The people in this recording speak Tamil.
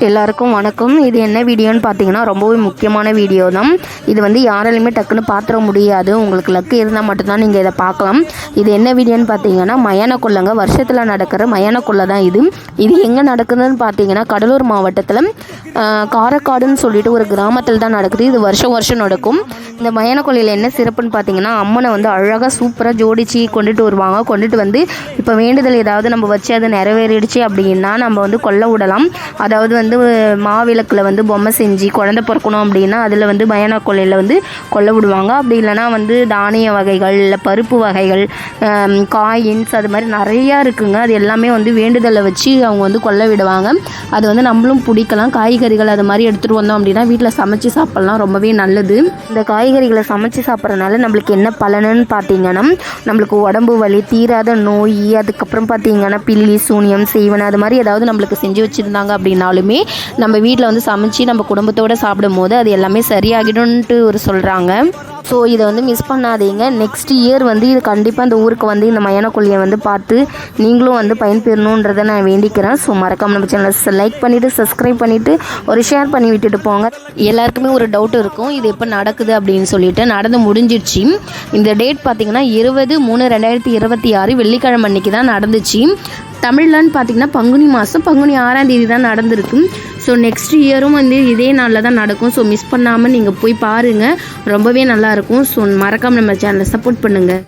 எல்லாருக்கும் வணக்கம். இது என்ன வீடியோன்னு பார்த்தீங்கன்னா ரொம்பவே முக்கியமான வீடியோ தான். இது வந்து யாராலையுமே டக்குன்னு பார்த்துட முடியாது. உங்களுக்கு லக்கு இருந்தால் மட்டும்தான் நீங்கள் இதை பார்க்கலாம். இது என்ன வீடியோன்னு பார்த்தீங்கன்னா மயான கொள்ளைங்க, வருஷத்தில் நடக்கிற மயான கொள்ளை தான் இது. இது எங்கே நடக்குதுன்னு பார்த்தீங்கன்னா கடலூர் மாவட்டத்தில் காரக்காடுன்னு சொல்லிட்டு ஒரு கிராமத்தில் தான் நடக்குது. இது வருஷம் நடக்கும். இந்த மயான கொள்ளையில் என்ன சிறப்புன்னு பார்த்தீங்கன்னா அம்மனை வந்து அழகாக சூப்பராக ஜோடிச்சு கொண்டுட்டு வருவாங்க. கொண்டுட்டு வந்து இப்போ வேண்டுதல் ஏதாவது நம்ம வச்சு அது நிறைவேறிடுச்சு அப்படின்னா நம்ம வந்து கொல்ல விடலாம். அதாவது வந்து மாவிளக்கில் வந்து பொம்மை செஞ்சு குழந்தை பிறக்கணும் அப்படின்னா அதில் வந்து மயான கொள்ளையில் வந்து கொல்ல விடுவாங்க. அப்படி இல்லைனா வந்து தானிய வகைகள், இல்லை பருப்பு வகைகள், காயின்ஸ், அது மாதிரி நிறையா இருக்குங்க. அது எல்லாமே வந்து வேண்டுதலை வச்சு அவங்க வந்து கொல்ல விடுவாங்க. அது வந்து நம்மளும் பிடிக்கலாம். காய்கறிகள் அது மாதிரி எடுத்துகிட்டு வந்தோம் அப்படின்னா வீட்டில் சமைச்சு சாப்பிட்லாம், ரொம்பவே நல்லது. இந்த காய்கறிகளை சமைச்சு சாப்பிட்றதுனால நம்மளுக்கு என்ன பலனுன்னு பார்த்தீங்கன்னா நம்மளுக்கு உடம்பு வலி, தீராத நோய், அதுக்கப்புறம் பார்த்தீங்கன்னா பில்லி, சூனியம், செய்வன அது மாதிரி ஏதாவது நம்மளுக்கு செஞ்சு வச்சுருந்தாங்க அப்படின்னாலுமே நம்ம வீட்டில் வந்து சமைச்சு நம்ம குடும்பத்தோடு சாப்பிடும் போது அது எல்லாமே சரியாகிடும்ன்ட்டு சொல்கிறாங்க. ஸோ இதை வந்து மிஸ் பண்ணாதீங்க. நெக்ஸ்ட் இயர் வந்து இது கண்டிப்பாக இந்த ஊருக்கு வந்து இந்த மயான கொள்ளையை வந்து பார்த்து நீங்களும் வந்து பயன்பெறணுன்றதை நான் வேண்டிக்கிறேன். ஸோ மறக்காம நம்ம சேனலை லைக் பண்ணிவிட்டு சப்ஸ்கிரைப் பண்ணிவிட்டு ஒரு ஷேர் பண்ணி விட்டுட்டு போங்க. எல்லாருக்குமே ஒரு டவுட் இருக்கும், இது எப்போ நடக்குது அப்படின்னு சொல்லிட்டு. நடந்து முடிஞ்சிடுச்சு. இந்த டேட் பார்த்தீங்கன்னா 20/3/2026 வெள்ளிக்கிழமை அன்னைக்கு தான் நடந்துச்சு. தமிழ்லன்னு பார்த்தீங்கன்னா பங்குனி மாதம் பங்குனி 6ஆம் தேதி தான் நடந்திருக்கு. ஸோ நெக்ஸ்ட் இயரும் வந்து இதே நாளில் தான் நடக்கும். ஸோ மிஸ் பண்ணாமல் நீங்கள் போய் பாருங்கள், ரொம்பவே நல்லாயிருக்கும். ஸோ மறக்காமல் நம்ம சேனலை சப்போர்ட் பண்ணுங்கள்.